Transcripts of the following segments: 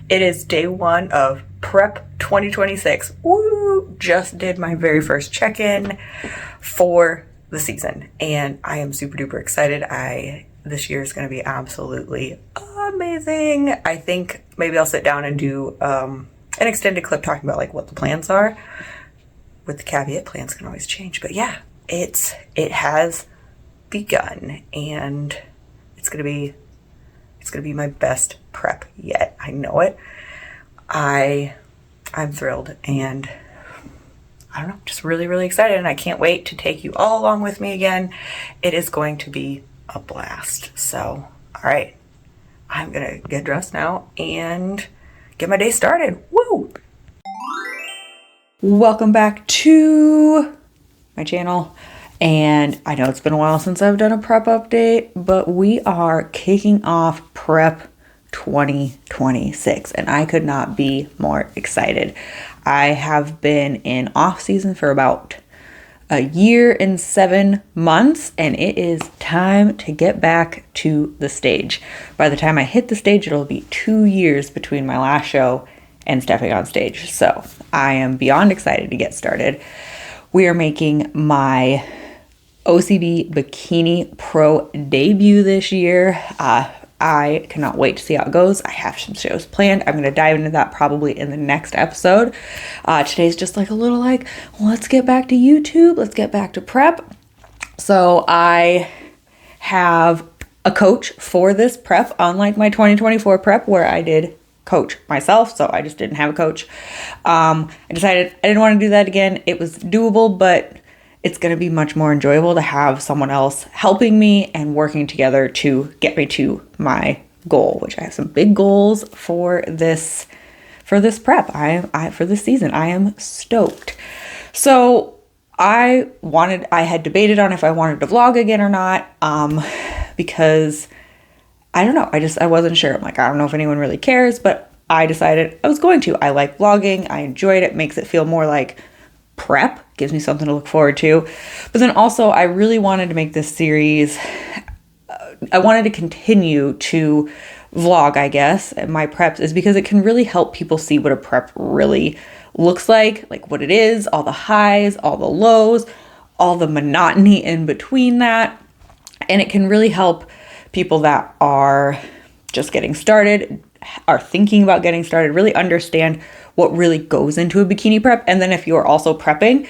It is day one of Prep 2026. Woo! Just did my very first check-in for the season, and I am super duper excited. This year is going to be absolutely amazing. I think maybe I'll sit down and do an extended clip talking about like what the plans are. With the caveat, plans can always change, but yeah, it has begun, and it's gonna be my best prep yet. I know it. I'm thrilled, and I don't know, just really, really excited, and I can't wait to take you all along with me again. It is going to be a blast. So, all right, I'm gonna get dressed now and get my day started. Woo! Welcome back to my channel. And I know it's been a while since I've done a prep update, but we are kicking off Prep 2026, and I could not be more excited. I have been in off season for about a year and 7 months, and it is time to get back to the stage. By the time I hit the stage, it'll be 2 years between my last show and stepping on stage. So I am beyond excited to get started. We are making my OCB Bikini Pro debut this year. I cannot wait to see how it goes. I have some shows planned. I'm going to dive into that probably in the next episode. Today's just like a little let's get back to YouTube. Let's get back to prep. So I have a coach for this prep, unlike my 2024 prep where I did coach myself, so I just didn't have a coach. I decided I didn't want to do that again. It was doable, but it's going to be much more enjoyable to have someone else helping me and working together to get me to my goal, which I have some big goals for this prep. I for this season. I am stoked. So I had debated on if I wanted to vlog again or not, because I don't know. I wasn't sure. I'm like, I don't know if anyone really cares, but I decided I was going to. I like vlogging. I enjoyed it. Makes it feel more like prep. Gives me something to look forward to. But then also, I really wanted to make this series. I wanted to continue to vlog, I guess, my preps, is because it can really help people see what a prep really looks like what it is, all the highs, all the lows, all the monotony in between that. And it can really help people that are just getting started, are thinking about getting started, really understand what really goes into a bikini prep. And then if you're also prepping,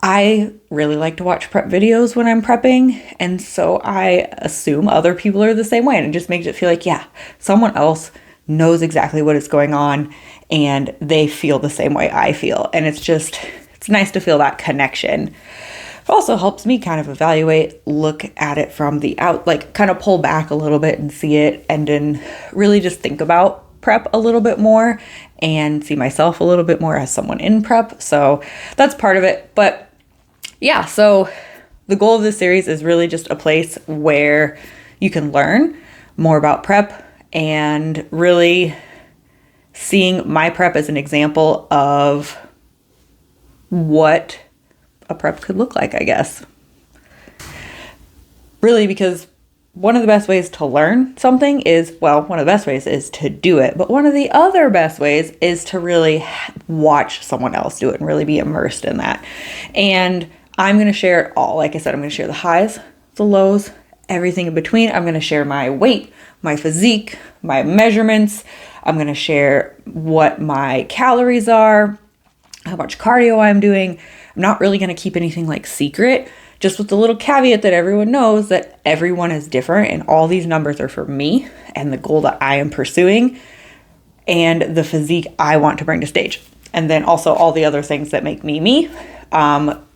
I really like to watch prep videos when I'm prepping. And so I assume other people are the same way. And it just makes it feel like, yeah, someone else knows exactly what is going on and they feel the same way I feel. And it's nice to feel that connection. It also helps me kind of evaluate, look at it from the out, kind of pull back a little bit and see it, and then really just think about prep a little bit more and see myself a little bit more as someone in prep. So that's part of it. But yeah, so the goal of this series is really just a place where you can learn more about prep and really seeing my prep as an example of what a prep could look like, I guess. Really, because one of the best ways to learn something is, one of the best ways is to do it. But one of the other best ways is to really watch someone else do it and really be immersed in that. And I'm going to share it all. Like I said, I'm going to share the highs, the lows, everything in between. I'm going to share my weight, my physique, my measurements. I'm going to share what my calories are, how much cardio I'm doing. I'm not really going to keep anything secret, just with the little caveat that everyone knows that everyone is different and all these numbers are for me and the goal that I am pursuing and the physique I want to bring to stage. And then also all the other things that make me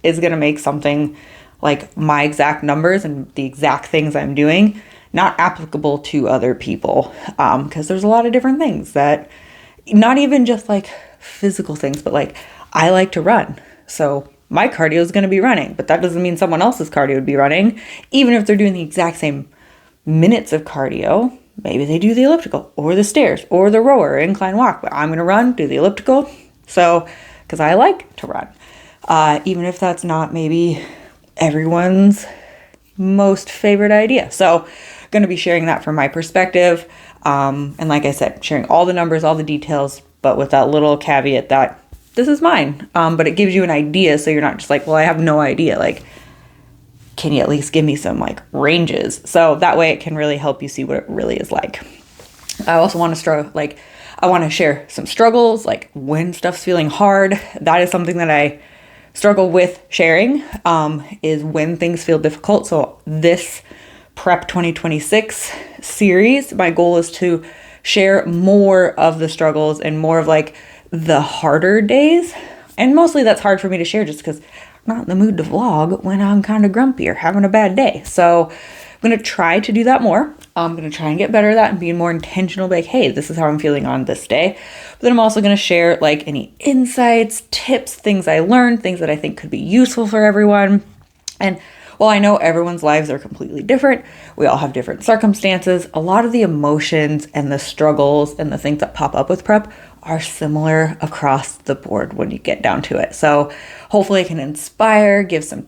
is going to make something like my exact numbers and the exact things I'm doing not applicable to other people, because there's a lot of different things that, not even just physical things, but I like to run. So my cardio is going to be running, but that doesn't mean someone else's cardio would be running. Even if they're doing the exact same minutes of cardio, maybe they do the elliptical or the stairs or the rower or incline walk, but I'm going to run, do the elliptical. So, because I like to run, even if that's not maybe everyone's most favorite idea. So going to be sharing that from my perspective. And like I said, sharing all the numbers, all the details, but with that little caveat that this is mine. But it gives you an idea. So you're not just like, well, I have no idea. Like, can you at least give me some like ranges? So that way it can really help you see what it really is like. I also want to I want to share some struggles, like when stuff's feeling hard. That is something that I struggle with sharing, is when things feel difficult. So this Prep 2026 series, my goal is to share more of the struggles and more of like the harder days. And mostly that's hard for me to share just because I'm not in the mood to vlog when I'm kind of grumpy or having a bad day. So I'm going to try to do that more. I'm going to try and get better at that and being more intentional, like, hey, this is how I'm feeling on this day. But then I'm also going to share like any insights, tips, things I learned, things that I think could be useful for everyone. And while I know everyone's lives are completely different, we all have different circumstances. A lot of the emotions and the struggles and the things that pop up with prep are similar across the board when you get down to it. So hopefully I can inspire, give some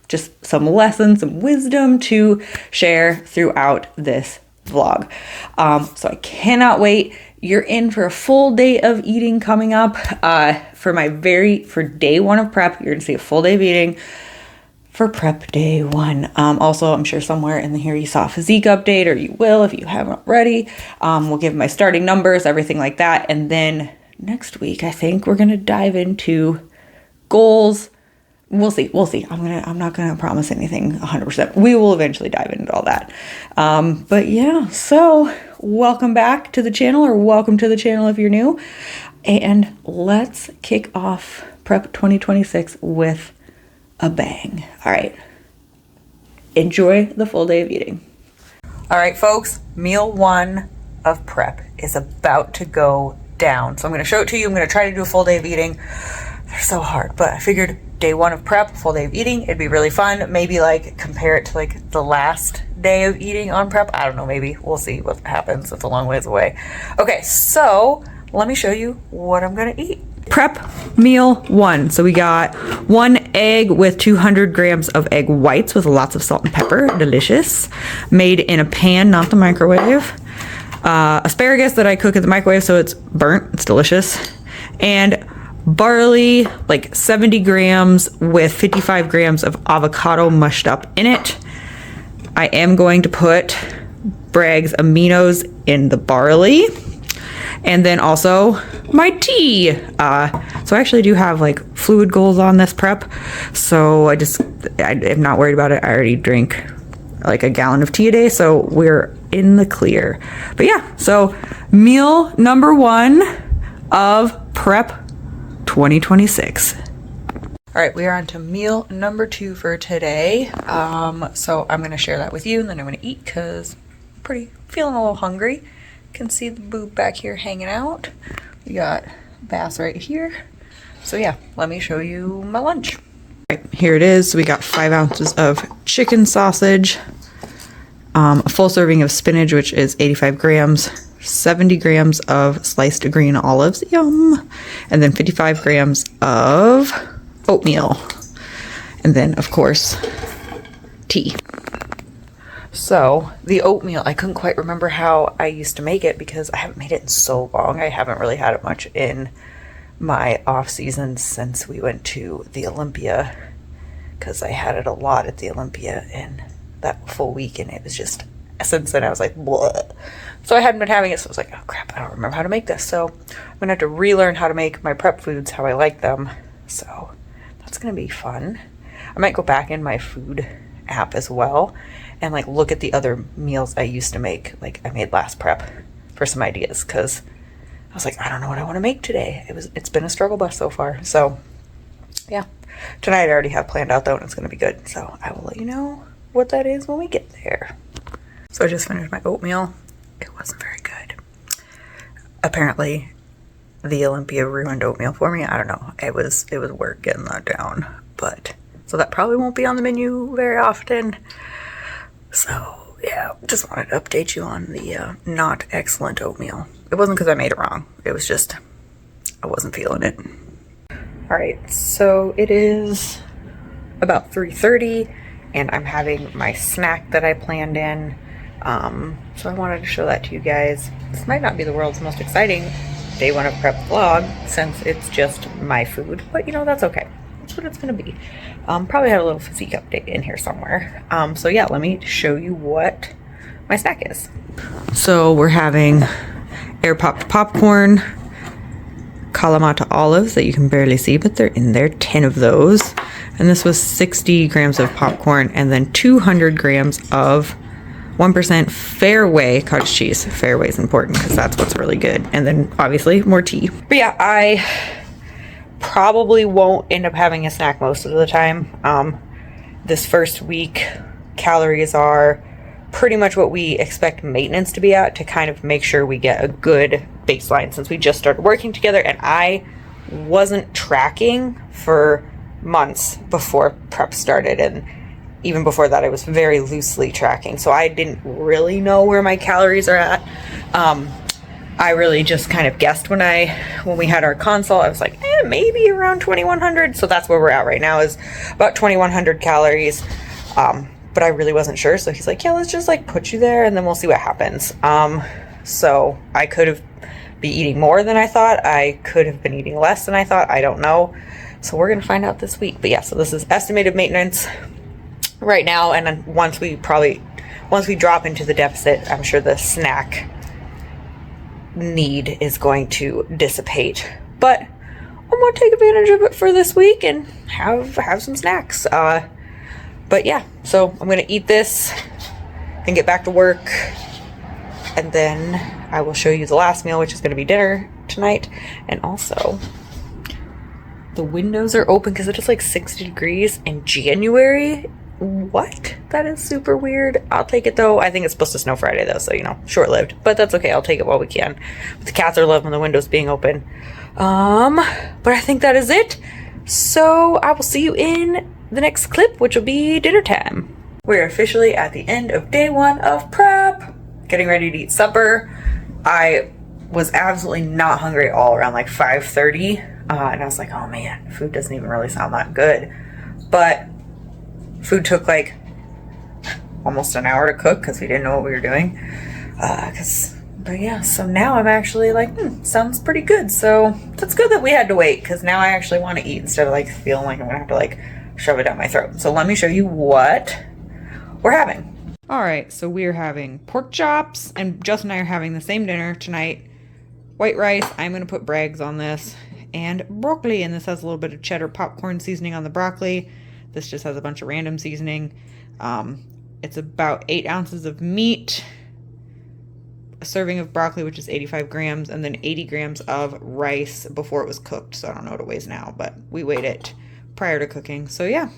just some lessons, some wisdom to share throughout this vlog. So I cannot wait. You're in for a full day of eating coming up. For day one of prep, you're gonna see a full day of eating for prep day one. Also, I'm sure somewhere in here you saw a physique update, or you will if you haven't already. We'll give my starting numbers, everything like that. And then next week, I think we're gonna dive into goals. We'll see. I'm not gonna promise anything 100%. We will eventually dive into all that. But yeah, so welcome back to the channel, or welcome to the channel if you're new. And let's kick off Prep 2026 with a bang. All right. Enjoy the full day of eating. All right, folks, meal one of prep is about to go down. So I'm going to show it to you. I'm going to try to do a full day of eating. They're so hard, but I figured day one of prep, full day of eating, it'd be really fun. Maybe like compare it to like the last day of eating on prep. I don't know, maybe we'll see what happens. It's a long ways away. Okay, so let me show you what I'm going to eat. Prep meal one. So we got 1 egg with 200 grams of egg whites with lots of salt and pepper. Delicious. Made in a pan, not the microwave. Asparagus that I cook in the microwave, so it's burnt. It's delicious. And barley, like 70 grams with 55 grams of avocado mushed up in it. I am going to put Bragg's aminos in the barley. And then also my tea. So I actually do have like fluid goals on this prep. So I'm not worried about it. I already drink like a gallon of tea a day. So we're in the clear. But yeah, so meal number one of prep 2026. All right, we are on to meal number two for today. So I'm going to share that with you, and then I'm going to eat because I'm feeling a little hungry. Can see the boob back here hanging out. We got bass right here. So yeah, let me show you my lunch. All right, here it is. So we got 5 ounces of chicken sausage, a full serving of spinach, which is 85 grams, 70 grams of sliced green olives, yum, and then 55 grams of oatmeal, and then of course tea. So the oatmeal, I couldn't quite remember how I used to make it because I haven't made it in so long. I haven't really had it much in my off season since we went to the Olympia, because I had it a lot at the Olympia in that full week, and it was just, since then I was like, bleh. So I hadn't been having it, so I was like, oh crap, I don't remember how to make this. So I'm gonna have to relearn how to make my prep foods how I like them. So that's gonna be fun. I might go back in my food app as well and like look at the other meals I used to make, like I made last prep, for some ideas, because I was like, I don't know what I want to make today. It's been a struggle bus so far. So yeah, tonight I already have planned out though, and it's gonna be good. So I will let you know what that is when we get there. So I just finished my oatmeal. It wasn't very good. Apparently the Olympia ruined oatmeal for me. I don't know. It was work getting that down, but so that probably won't be on the menu very often. So yeah, just wanted to update you on the not excellent oatmeal. It wasn't because I made it wrong. It was just, I wasn't feeling it. All right, so it is about 3:30 and I'm having my snack that I planned in. So I wanted to show that to you guys. This might not be the world's most exciting day one of prep vlog since it's just my food, but you know, that's okay. That's what it's gonna be. Probably had a little physique update in here somewhere. So yeah, let me show you what my snack is. So we're having air popped popcorn, Kalamata olives that you can barely see, but they're in there, 10 of those. And this was 60 grams of popcorn and then 200 grams of 1% Fairway cottage cheese. Fairway is important because that's what's really good. And then obviously more tea. But yeah, I probably won't end up having a snack most of the time. This first week, calories are pretty much what we expect maintenance to be at to kind of make sure we get a good baseline since we just started working together, and I wasn't tracking for months before prep started, and even before that I was very loosely tracking, so I didn't really know where my calories are at. I really just kind of guessed when we had our consult. I was like, maybe around 2100, so that's where we're at right now, is about 2100 calories. But I really wasn't sure, so he's like, yeah, let's just like put you there and then we'll see what happens. So I could have been eating more than I thought. I could have been eating less than I thought. I don't know. So we're gonna find out this week. But yeah, so this is estimated maintenance right now, and then once we drop into the deficit, I'm sure the snack need is going to dissipate. But I'm gonna take advantage of it for this week and have some snacks. But yeah, so I'm gonna eat this and get back to work, and then I will show you the last meal, which is gonna be dinner tonight. And also, the windows are open because it is like 60 degrees in January. What? That is super weird. I'll take it though. I think it's supposed to snow Friday though, so you know, short-lived, but that's okay. I'll take it while we can. But the cats are loving the windows being open. But I think that is it. So I will see you in the next clip, which will be dinner time. We're officially at the end of day one of prep. Getting ready to eat supper. I was absolutely not hungry at all around like 5:30. And I was like, oh man, food doesn't even really sound that good. But food took like almost an hour to cook because we didn't know what we were doing. But yeah, so now I'm actually like, sounds pretty good. So that's good that we had to wait, because now I actually want to eat instead of like feeling like I'm gonna have to like shove it down my throat. So let me show you what we're having. All right, so we're having pork chops, and Justin and I are having the same dinner tonight. White rice, I'm gonna put Bragg's on this, and broccoli, and this has a little bit of cheddar popcorn seasoning on the broccoli. This just has a bunch of random seasoning. It's about 8 ounces of meat, a serving of broccoli, which is 85 grams, and then 80 grams of rice before it was cooked. So I don't know what it weighs now, but we weighed it prior to cooking. So yeah,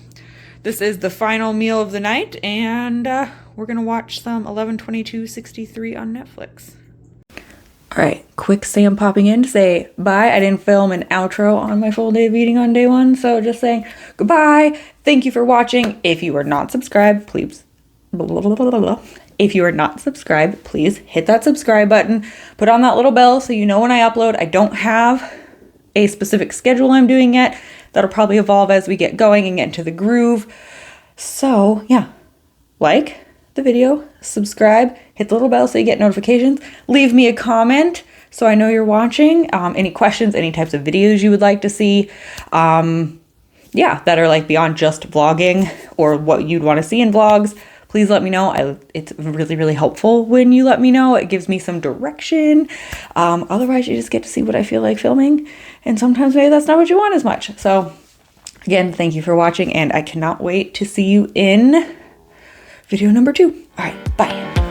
this is the final meal of the night, and we're gonna watch some 11/22/63 on Netflix. All right, quick Sam popping in to say bye. I didn't film an outro on my full day of eating on day one, so just saying goodbye. Thank you for watching. If you are not subscribed, please If you are not subscribed, please hit that subscribe button. Put on that little bell so you know when I upload. I don't have a specific schedule I'm doing yet. That'll probably evolve as we get going and get into the groove. So yeah, like the video, subscribe, hit the little bell so you get notifications. Leave me a comment so I know you're watching. Any questions, any types of videos you would like to see. Yeah, that are like beyond just vlogging or what you'd want to see in vlogs. Please let me know. It's really, really helpful when you let me know. It gives me some direction. Otherwise, you just get to see what I feel like filming. And sometimes maybe that's not what you want as much. So again, thank you for watching, and I cannot wait to see you in video number 2. All right, bye.